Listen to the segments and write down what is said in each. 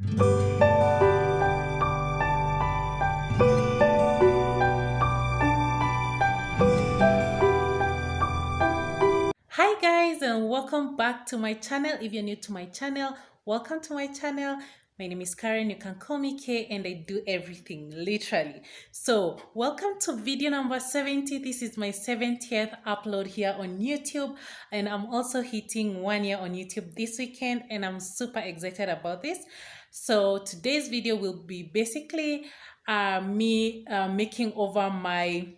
Hi guys, and welcome back to my channel. If you're new to my channel, welcome to my channel. My name is Karen, you can call me Kay, and I do everything literally. So welcome to video number 70. This is my 70th upload here on YouTube, and I'm also hitting 1 year on YouTube this weekend, and I'm super excited about this. So today's video will be basically me making over my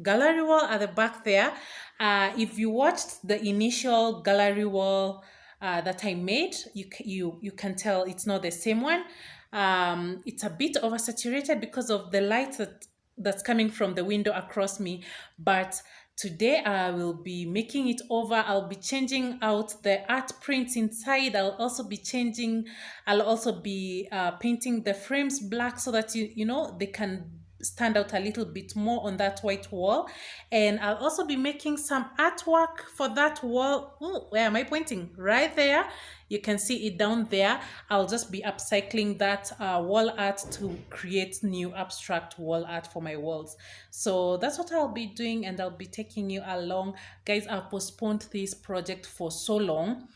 gallery wall at the back there. If you watched the initial gallery wall that I made, you can tell it's not the same one. It's a bit oversaturated because of the light that's coming from the window across me, but today I will be making it over. I'll be changing out the art prints inside. I'll also be painting the frames black so that you know they can stand out a little bit more on that white wall. And I'll also be making some artwork for that wall. Ooh, where am I pointing? Right there. You can see it down there. I'll just be upcycling that wall art to create new abstract wall art for my walls. So that's what I'll be doing, and I'll be taking you along. Guys, I've postponed this project for so long,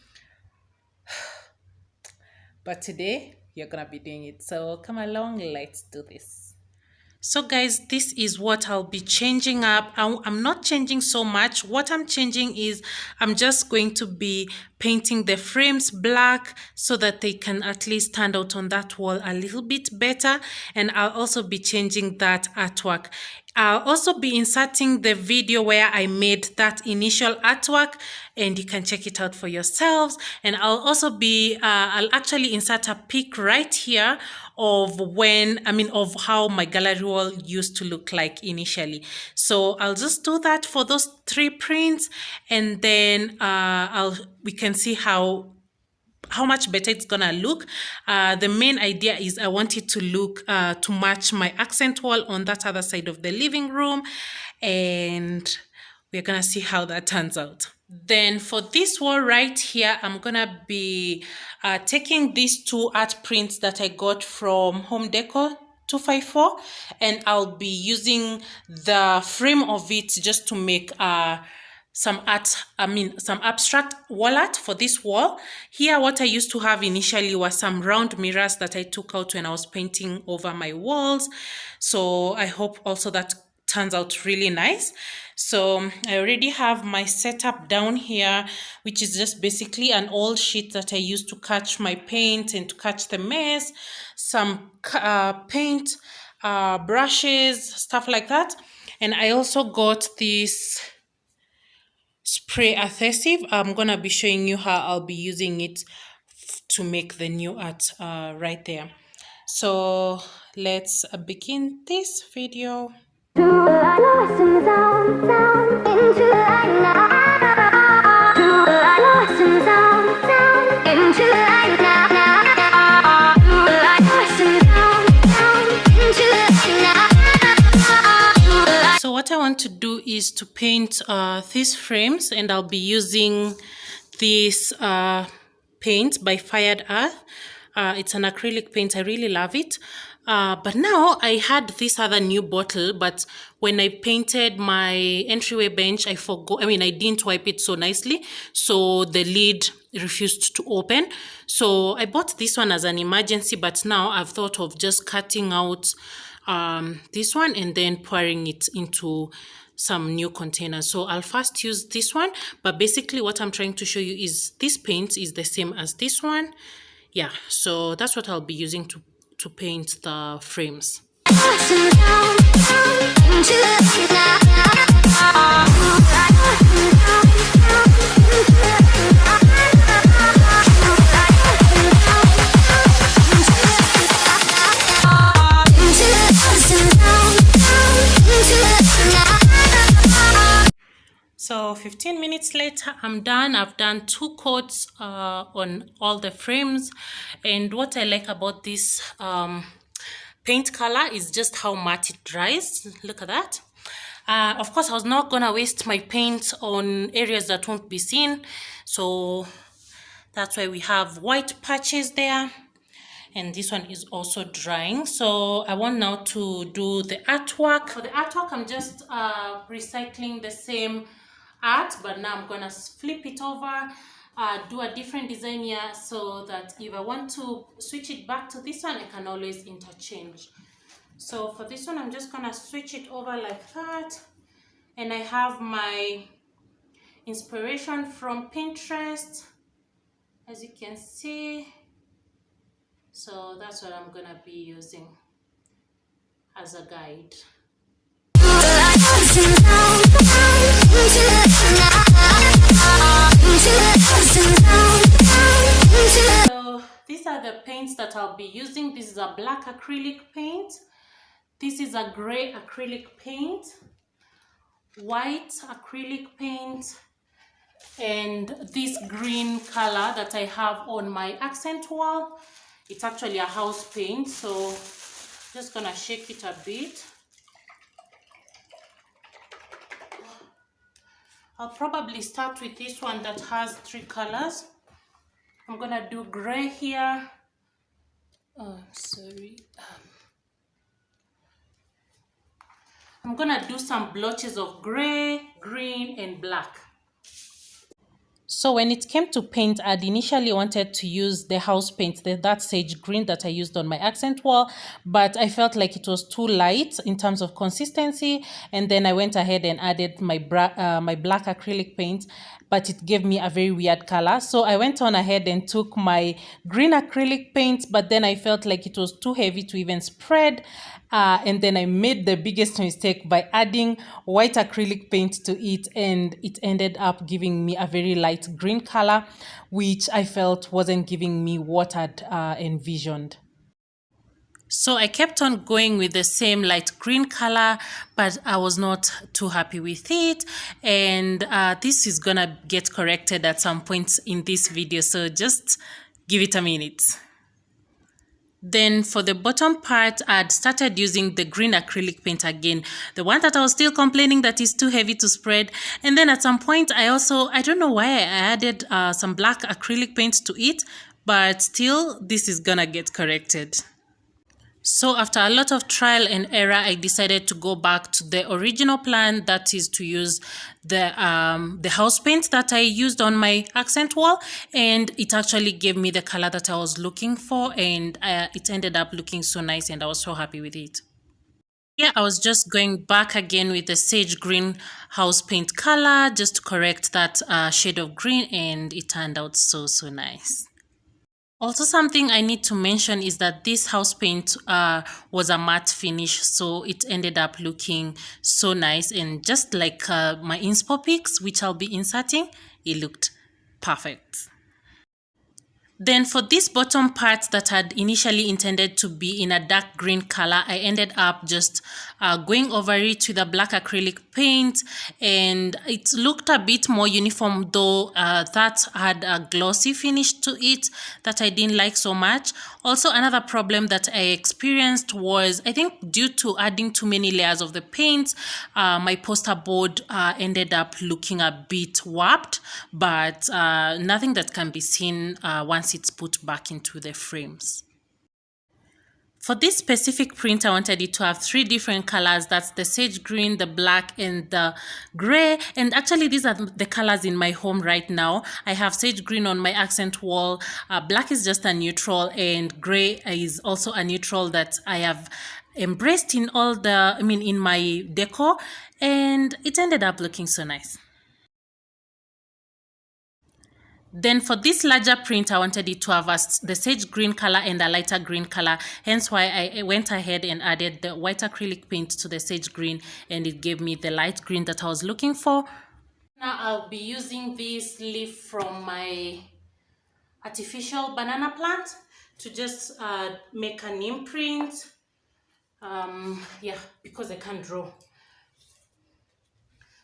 but today you're gonna be doing it. So come along, let's do this. So guys, this is what I'll be changing up. I'm not changing so much. What I'm changing is I'm just going to be painting the frames black so that they can at least stand out on that wall a little bit better. And I'll also be changing that artwork. I'll also be inserting the video where I made that initial artwork, and you can check it out for yourselves. And I'll actually insert a pic right here of how my gallery wall used to look like initially. So I'll just do that for those 3 prints, and then we can see how much better it's gonna look. The main idea is I want it to look to match my accent wall on that other side of the living room, and we're gonna see how that turns out. Then for this wall right here, I'm gonna be taking these 2 art prints that I got from Home Decor 254, and I'll be using the frame of it just to make some abstract wall art for this wall. Here, what I used to have initially was some round mirrors that I took out when I was painting over my walls. So I hope also that turns out really nice. So I already have my setup down here, which is just basically an old sheet that I used to catch my paint and to catch the mess, some paint, brushes, stuff like that. And I also got this spray adhesive. I'm gonna be showing you how I'll be using it to make the new art right there. So let's begin this video. So what I want to do is to paint these frames, and I'll be using this paint by Fired Earth. It's an acrylic paint. I really love it. But now I had this other new bottle, but when I painted my entryway bench, I didn't wipe it so nicely, so the lid refused to open. So I bought this one as an emergency, but now I've thought of just cutting out this one and then pouring it into some new containers. So I'll first use this one, but basically what I'm trying to show you is this paint is the same as this one. Yeah, so that's what I'll be using to paint the frames. So 15 minutes later, I'm done. I've done 2 coats on all the frames. And what I like about this paint color is just how matte it dries. Look at that. Of course, I was not gonna waste my paint on areas that won't be seen. So that's why we have white patches there. and this one is also drying. So I want now to do the artwork. For the artwork, I'm just recycling the same art, but now I'm gonna flip it over, do a different design here, so that if I want to switch it back to this one, I can always interchange. So for this one, I'm just gonna switch it over like that, and I have my inspiration from Pinterest, as you can see. So that's what I'm gonna be using as a guide. So these are the paints that I'll be using. This is a black acrylic paint. This is a gray acrylic paint, white acrylic paint, and this green color that I have on my accent wall. It's actually a house paint, so just gonna shake it a bit. I'll probably start with this one that has 3 colors. I'm gonna do gray here. I'm gonna do some blotches of gray, green, and black. So when it came to paint, I'd initially wanted to use the house paint, that sage green that I used on my accent wall, but I felt like it was too light in terms of consistency, and then I went ahead and added my black acrylic paint, but it gave me a very weird color. So I went on ahead and took my green acrylic paint, but then I felt like it was too heavy to even spread. And then I made the biggest mistake by adding white acrylic paint to it, and it ended up giving me a very light green color, which I felt wasn't giving me what I'd envisioned. So I kept on going with the same light green color, but I was not too happy with it. And this is gonna get corrected at some point in this video, so just give it a minute. Then for the bottom part, I'd started using the green acrylic paint again, the one that I was still complaining that is too heavy to spread. And then at some point, I don't know why I added some black acrylic paint to it, but still, this is gonna get corrected. So after a lot of trial and error, I decided to go back to the original plan, that is to use the house paint that I used on my accent wall, and it actually gave me the color that I was looking for, and it ended up looking so nice, and I was so happy with it. Yeah, I was just going back again with the sage green house paint color just to correct that shade of green, and it turned out so nice. Also, something I need to mention is that this house paint was a matte finish, so it ended up looking so nice, and just like my inspo pics, which I'll be inserting, it looked perfect. Then for this bottom part that I'd initially intended to be in a dark green color, I ended up just going over it with a black acrylic paint, and it looked a bit more uniform, though that had a glossy finish to it that I didn't like so much. Also, another problem that I experienced was, I think due to adding too many layers of the paint, my poster board ended up looking a bit warped, but nothing that can be seen once it's put back into the frames. For this specific print, I wanted it to have 3 different colors. That's the sage green, the black, and the gray. And actually, these are the colors in my home right now. I have sage green on my accent wall. Black is just a neutral, and gray is also a neutral that I have embraced in in my decor. And it ended up looking so nice. Then for this larger print, I wanted it to have the sage green color and a lighter green color. Hence why I went ahead and added the white acrylic paint to the sage green, and it gave me the light green that I was looking for. Now I'll be using this leaf from my artificial banana plant to just make an imprint. Yeah, because I can't draw.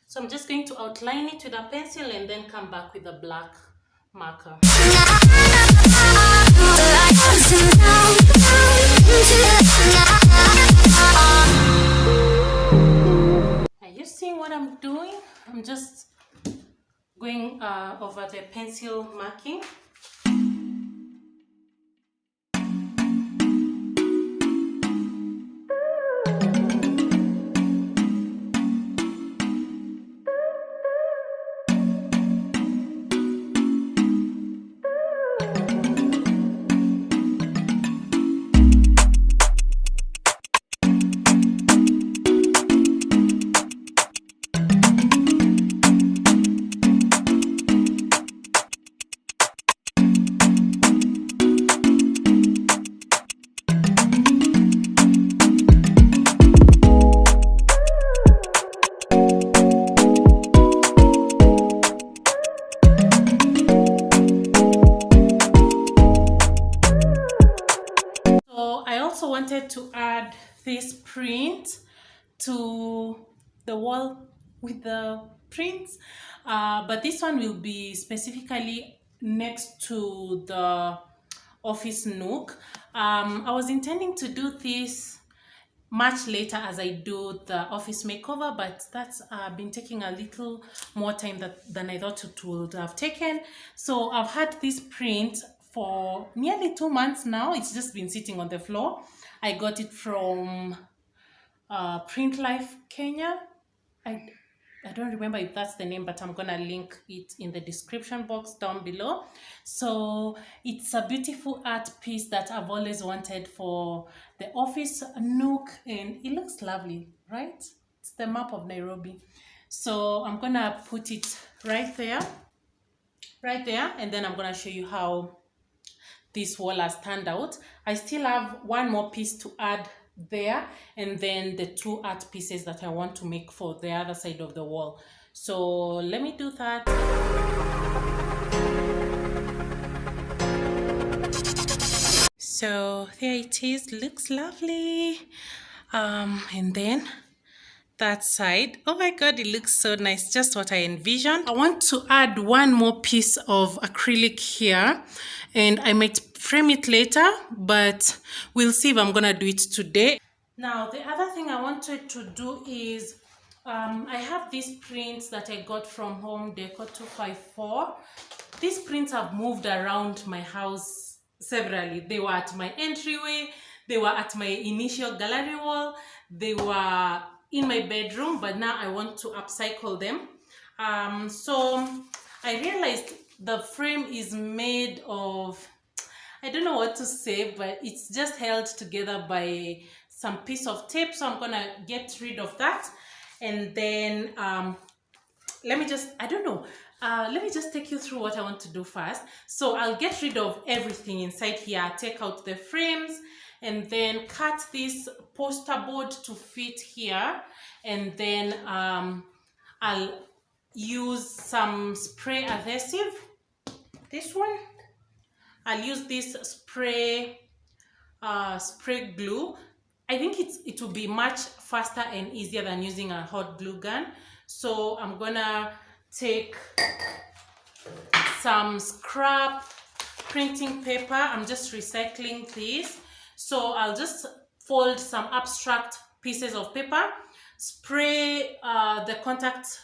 So I'm just going to outline it with a pencil and then come back with a black marker. Are you seeing what I'm doing? I'm just going over the pencil marking. also wanted to add this print to the wall with the prints, but this one will be specifically next to the office nook. I was intending to do this much later as I do the office makeover, but that's been taking a little more time than I thought it would have taken. So I've had this print for nearly 2 months now. It's just been sitting on the floor. I got it from Print Life Kenya. I don't remember if that's the name, but I'm gonna link it in the description box down below. So it's a beautiful art piece that I've always wanted for the office nook, and it looks lovely, right? It's the map of Nairobi. So I'm gonna put it right there, and then I'm gonna show you how this wall has turned out. I still have one more piece to add there, and then the 2 art pieces that I want to make for the other side of the wall. So let me do that. So there it is, looks lovely. And then that side, oh my god, it looks so nice, just what I envisioned. I want to add one more piece of acrylic here, and I might frame it later, but we'll see if I'm gonna do it today. Now the other thing I wanted to do is I have these prints that I got from Home Decor 254. These prints have moved around my house severally. They were at my entryway, they were at my initial gallery wall, they were in my bedroom, but now I want to upcycle them. So I realized the frame is made of, I don't know what to say, but it's just held together by some piece of tape. So I'm gonna get rid of that, and then let me just take you through what I want to do first. So I'll get rid of everything inside here, take out the frames, and then cut this poster board to fit here, and then I'll use some spray adhesive. This one, I'll use this spray glue. I think it will be much faster and easier than using a hot glue gun. So I'm gonna take some scrap printing paper. I'm just recycling this. So I'll just fold some abstract pieces of paper, spray the contact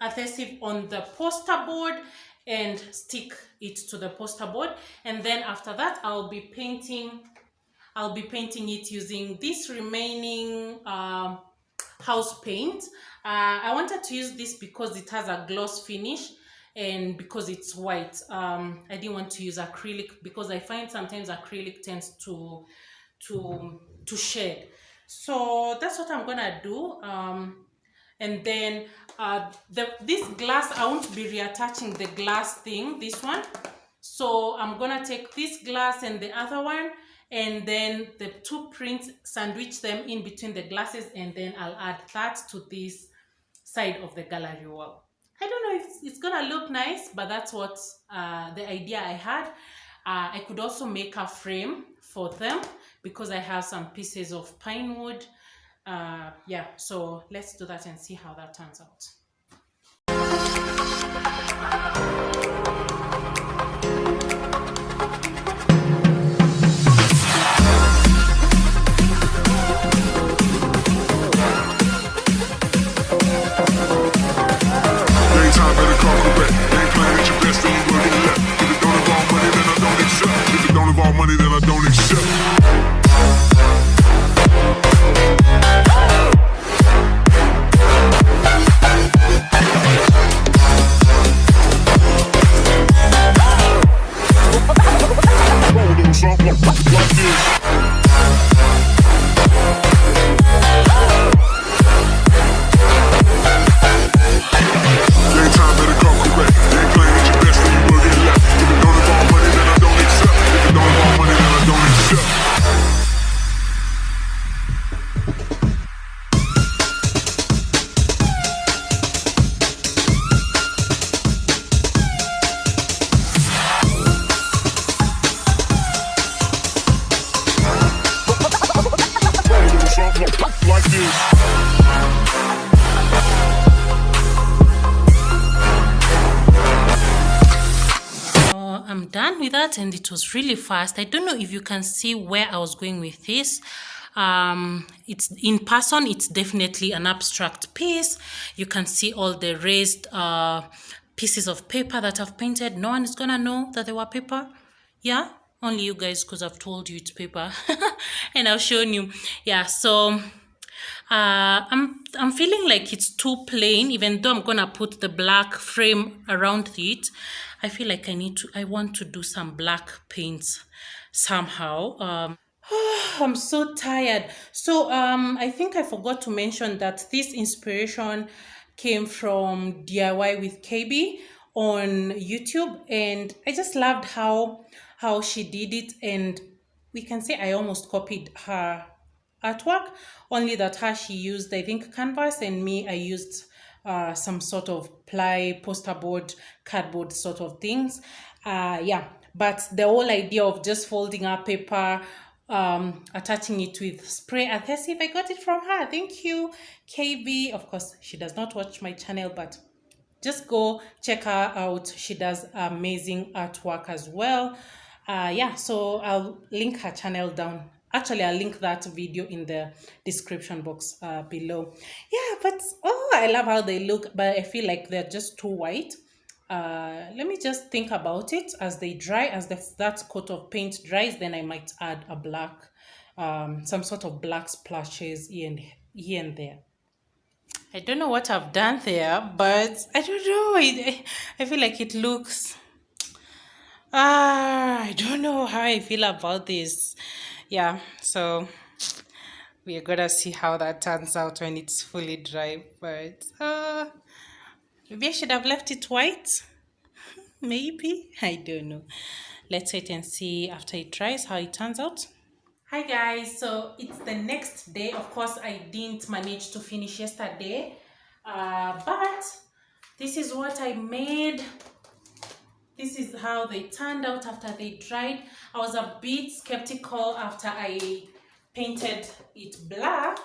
adhesive on the poster board, and stick it to the poster board. And then after that, I'll be painting it using this remaining house paint. I wanted to use this because it has a gloss finish and because it's white. I didn't want to use acrylic because I find sometimes acrylic tends to shed. So that's what I'm gonna do. And then this glass, I won't be reattaching the glass thing, this one. So I'm gonna take this glass and the other one, and then the 2 prints, sandwich them in between the glasses, and then I'll add that to this side of the gallery wall. I don't know if it's gonna look nice, but that's what the idea I had. I could also make a frame for them because I have some pieces of pine wood. Yeah, so let's do that and see how that turns out. Money that I don't accept. like this. I'm done with that, and it was really fast. I don't know if you can see where I was going with this. It's in person, it's definitely an abstract piece. You can see all the raised pieces of paper that I've painted. No one is gonna know that they were paper. Yeah, only you guys, because I've told you it's paper and I've shown you. Yeah, so I'm feeling like it's too plain. Even though I'm gonna put the black frame around it, I feel like I want to do some black paints somehow. I'm so tired. So I think I forgot to mention that this inspiration came from DIY with KB on YouTube, and I just loved how she did it, and we can say I almost copied her artwork, only that her she used, I think, canvas, and me I used some sort of ply, poster board, cardboard sort of things. Yeah, but the whole idea of just folding up paper, attaching it with spray adhesive, I got it from her. Thank you, KB. Of course, she does not watch my channel, but just go check her out. She does amazing artwork as well. Yeah, so I'll link her channel down. Actually, I'll link that video in the description box below. Yeah, but oh, I love how they look, but I feel like they're just too white. Let me just think about it as they dry. As that coat of paint dries, then I might add a black, some sort of black splashes here and there. I don't know what I've done there, but I don't know. I feel like it looks. I don't know how I feel about this. Yeah, so we're gonna see how that turns out when it's fully dry. But maybe I should have left it white. Maybe, I don't know. Let's wait and see after it dries how it turns out. Hi guys, so it's the next day. Of course, I didn't manage to finish yesterday, but this is what I made. This is how they turned out after they dried. I was a bit skeptical after I painted it black,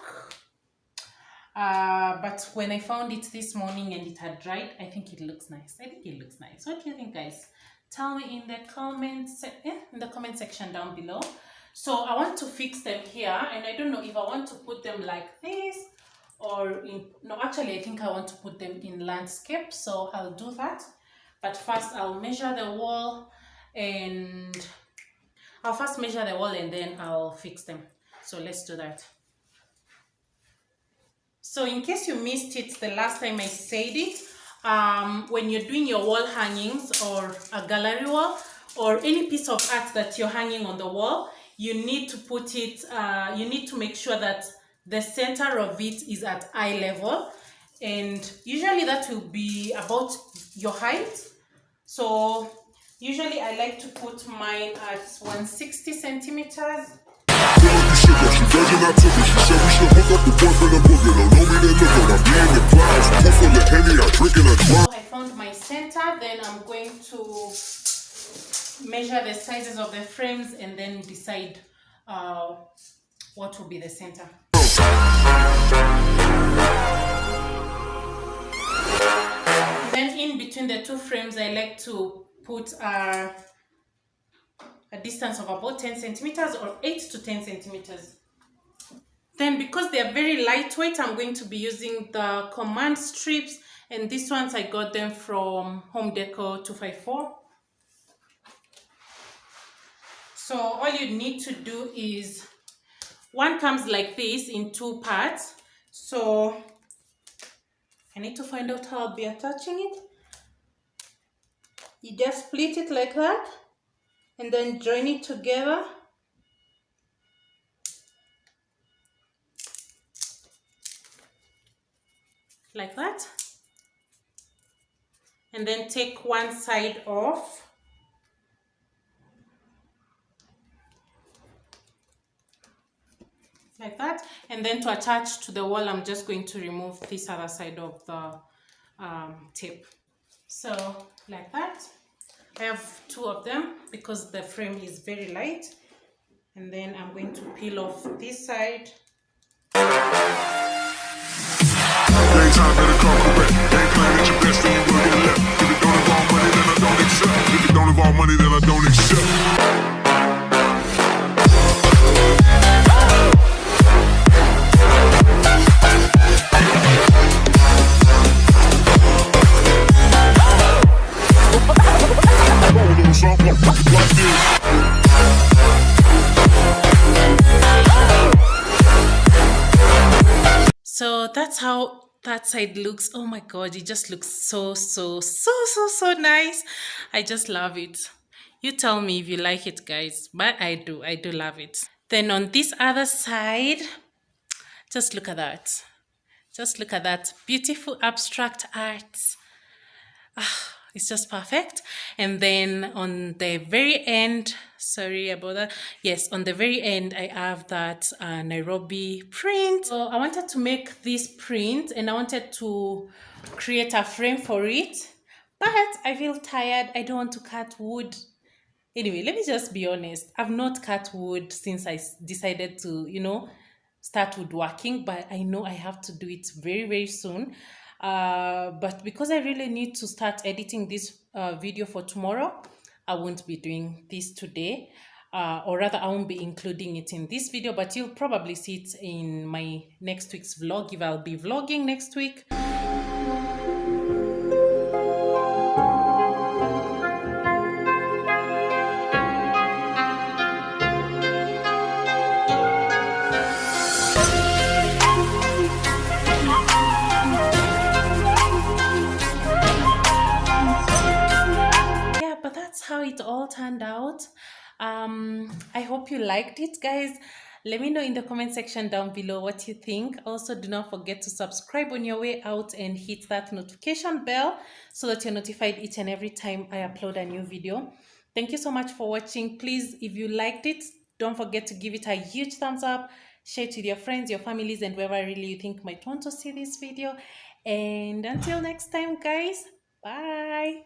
but when I found it this morning and it had dried, I think it looks nice. I think it looks nice. What do you think, guys? Tell me in the comment section down below. So I want to fix them here, and I don't know if I want to put them like this or no, actually I think I want to put them in landscape, so I'll do that. But first I'll measure the wall, and I'll first measure the wall and then I'll fix them. So let's do that. So in case you missed it the last time I said it, when you're doing your wall hangings or a gallery wall or any piece of art that you're hanging on the wall, you need to put it, you need to make sure that the center of it is at eye level, and usually that will be about your height. So usually I like to put mine at 160 centimeters. I found my center, then I'm going to measure the sizes of the frames and then decide what will be the center. Then in between the two frames, I like to put a distance of about 10 centimeters or 8 to 10 centimeters. Then because they are very lightweight, I'm going to be using the command strips, and these ones I got them from Home Decor 254. So all you need to do is, one comes like this in two parts. So I need to find out how I'll be attaching it. You just split it like that and then join it together. Like that. And then take one side off. Like that. And then to attach to the wall, I'm just going to remove this other side of the tape. So like that. I have two of them because the frame is very light. And then I'm going to peel off this side. Daytime better come correct. Ain't playing at your best, then you will get left. If it don't involve money, then I don't accept. If it don't involve money, then I don't accept. Something like this. So that's how that side looks. Oh my god, it just looks so nice. I just love it. You tell me if you like it, guys, but I do love it. Then on this other side, just look at that. Just look at that beautiful abstract art. It's just perfect. And then on the very end, sorry about that. Yes, on the very end, I have that Nairobi print. So I wanted to make this print and I wanted to create a frame for it. But I feel tired. I don't want to cut wood. Anyway, let me just be honest. I've not cut wood since I decided to, start woodworking, but I know I have to do it very soon. But because I really need to start editing this video for tomorrow, I won't be doing this today. Or rather, I won't be including it in this video, but you'll probably see it in my next week's vlog if I'll be vlogging next week. But that's how it all turned out. I hope you liked it, guys. Let me know in the comment section down below what you think. Also, do not forget to subscribe on your way out and hit that notification bell so that you're notified each and every time I upload a new video. Thank you so much for watching. Please, if you liked it, don't forget to give it a huge thumbs up. Share it with your friends, your families, and whoever really you think might want to see this video. And until next time, guys, bye.